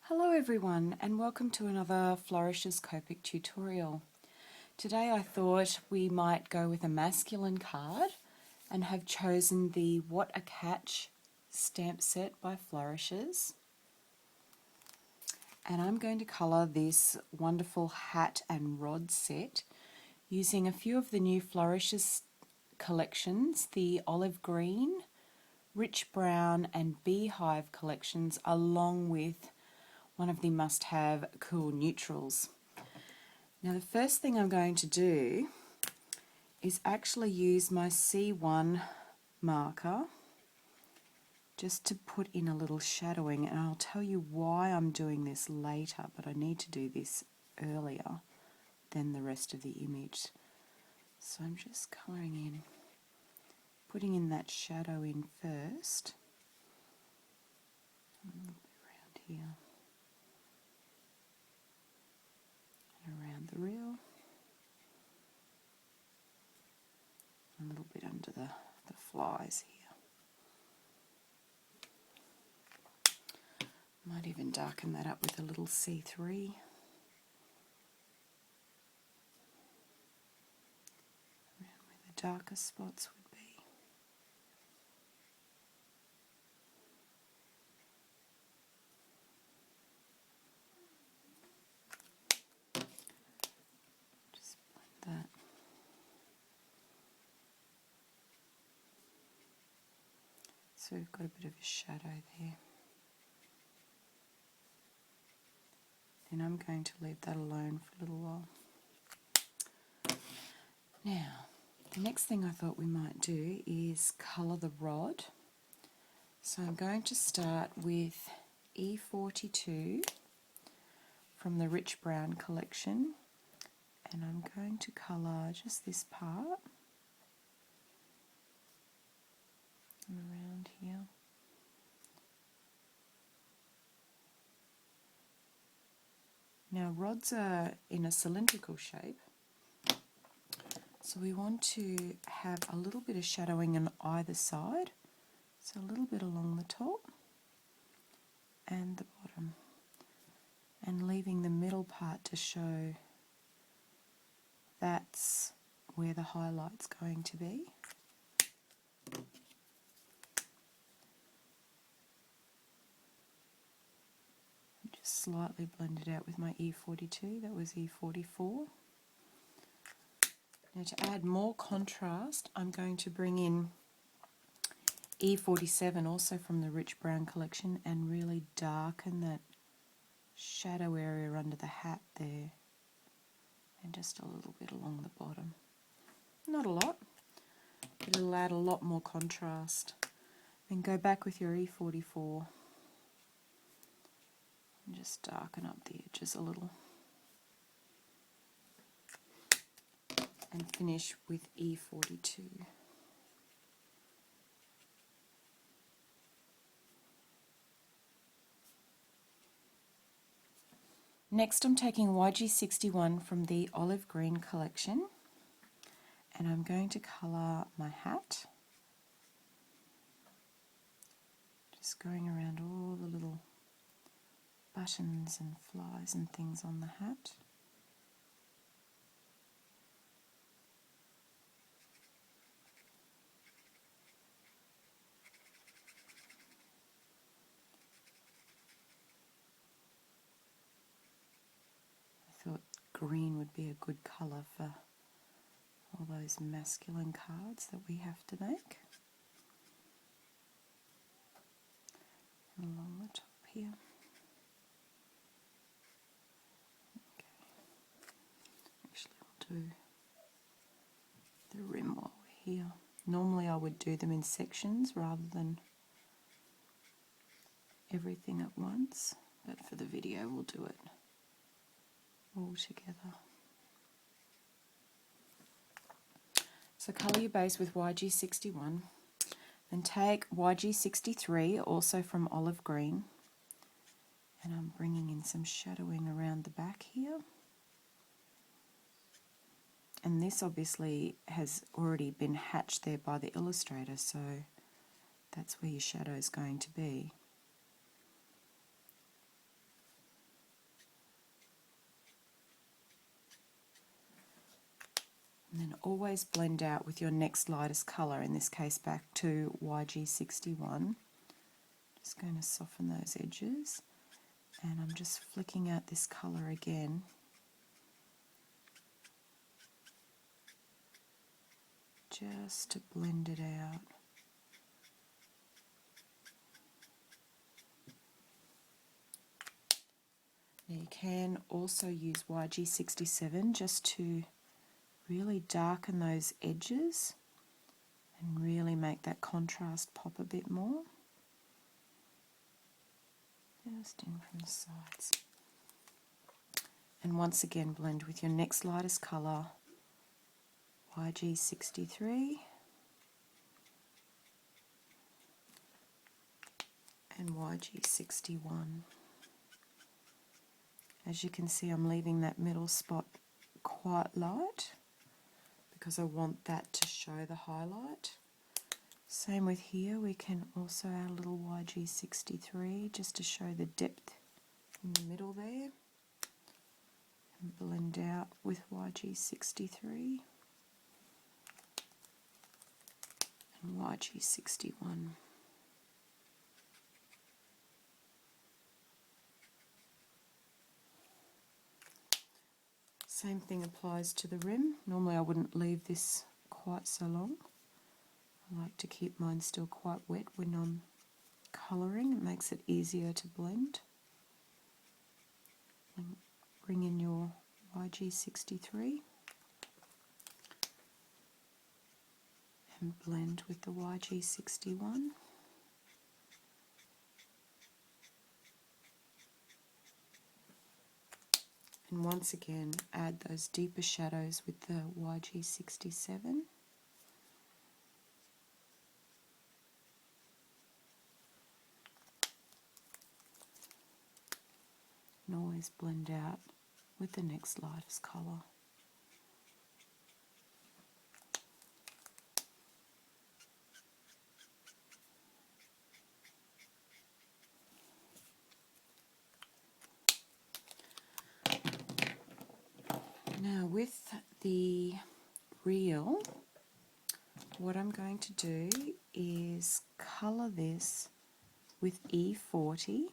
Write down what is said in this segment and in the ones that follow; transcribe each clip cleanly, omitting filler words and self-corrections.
Hello everyone and welcome to another Flourishes Copic tutorial. Today I thought we might go with a masculine card and have chosen the What a Catch stamp set by Flourishes. And I'm going to colour this wonderful hat and rod set using a few of the new Flourishes collections, the olive green, rich brown and beehive collections, along with one of the must-have cool neutrals. Now the first thing I'm going to do is actually use my C1 marker just to put in a little shadowing, and I'll tell you why I'm doing this later, but I need to do this earlier than the rest of the image. So I'm just colouring in, putting in that shadow in first, a little bit around here. Around the reel, a little bit under the flies here. Might even darken that up with a little C3. Around where the darker spots would be. Just blend that. So we've got a bit of a shadow there. Then I'm going to leave that alone for a little while. Now, the next thing I thought we might do is colour the rod. So I'm going to start with E42 from the Rich Brown collection, and I'm going to colour just this part and around here. Now rods are in a cylindrical shape, so we want to have a little bit of shadowing on either side, so a little bit along the top and the bottom, and leaving the middle part to show that's where the highlight's going to be. Just slightly blend it out with my E42, that was E44. Now to add more contrast, I'm going to bring in E47, also from the Rich Brown collection, and really darken that shadow area under the hat there, and just a little bit along the bottom. Not a lot, but it'll add a lot more contrast. Then go back with your E44 and just darken up the edges a little. And finish with E42. Next I'm taking YG61 from the olive green collection, and I'm going to colour my hat. Just going around all the little buttons and flies and things on the hat. I thought green would be a good colour for all those masculine cards that we have to make. And along the top here. Okay. Actually, I'll do the rim while we're here. Normally I would do them in sections rather than everything at once, but for the video we'll do it all together. So colour your base with YG61, then take YG63, also from olive green, and I'm bringing in some shadowing around the back here. And this obviously has already been hatched there by the illustrator, so that's where your shadow is going to be. And then always blend out with your next lightest colour, in this case back to YG61. Just going to soften those edges, and I'm just flicking out this colour again. Just to blend it out. Now you can also use YG67 just to really darken those edges and really make that contrast pop a bit more. Just in from the sides. And once again blend with your next lightest colour, YG63 and YG61. As you can see, I'm leaving that middle spot quite light because I want that to show the highlight. Same with here, we can also add a little YG63 just to show the depth in the middle there. And blend out with YG63 and YG61. Same thing applies to the rim. Normally I wouldn't leave this quite so long. I like to keep mine still quite wet when I'm colouring. It makes it easier to blend. And bring in your YG63 and blend with the YG61. And once again, add those deeper shadows with the YG67. And always blend out with the next lightest colour. Now with the reel, what I'm going to do is colour this with E40,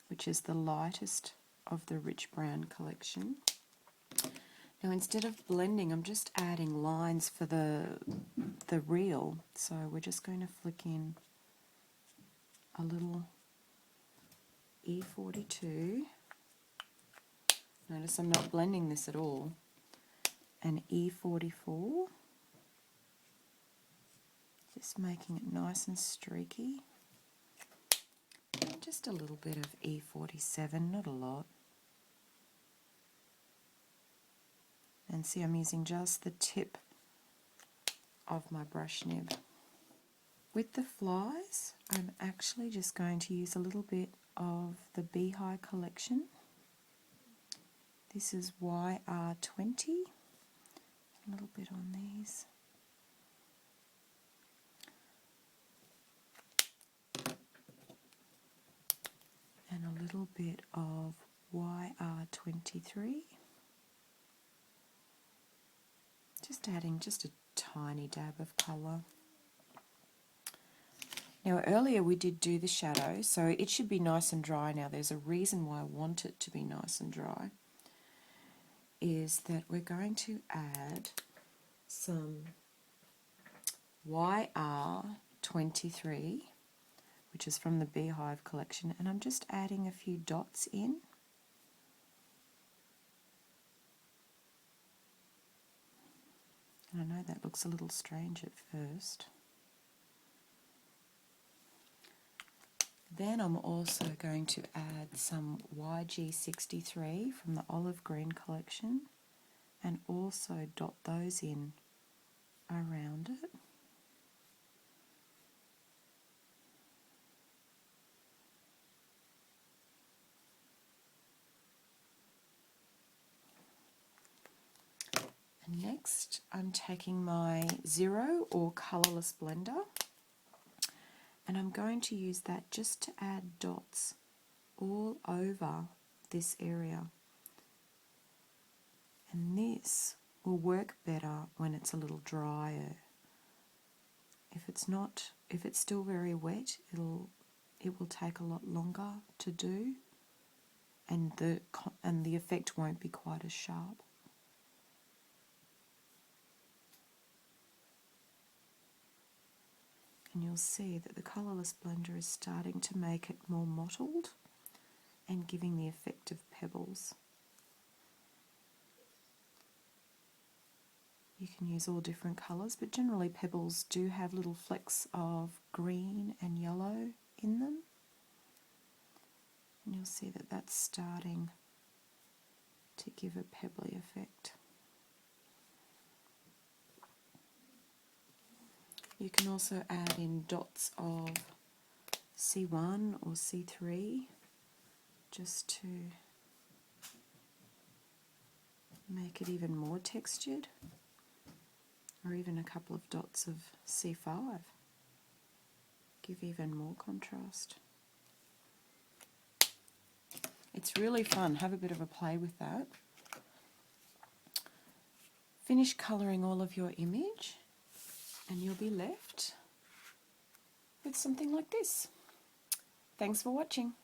which is the lightest of the rich brown collection. Now instead of blending, I'm just adding lines for the reel. So we're just going to flick in a little E42. Notice I'm not blending this at all. And E44. Just making it nice and streaky. And just a little bit of E47, not a lot. And see, I'm using just the tip of my brush nib. With the flies, I'm actually just going to use a little bit of the Beehive collection. This is YR20. A little bit on these. And a little bit of YR23. Just adding just a tiny dab of colour. Now earlier we did do the shadow, so it should be nice and dry now. There's a reason why I want it to be nice and dry, is that we're going to add some YR23, which is from the Beehive collection, and I'm just adding a few dots in. And I know that looks a little strange at first. Then I'm also going to add some YG63 from the olive green collection and also dot those in around it. And next I'm taking my Zero or colourless blender, and I'm going to use that just to add dots all over this area. And this will work better when it's a little drier. If it's still very wet, it will take a lot longer to do, and the effect won't be quite as sharp. And you'll see that the colourless blender is starting to make it more mottled and giving the effect of pebbles. You can use all different colours, but generally pebbles do have little flecks of green and yellow in them. And you'll see that that's starting to give a pebbly effect. You can also add in dots of C1 or C3 just to make it even more textured, or even a couple of dots of C5. Give even more contrast. It's really fun. Have a bit of a play with that. Finish colouring all of your image and you'll be left with something like this. Thanks for watching.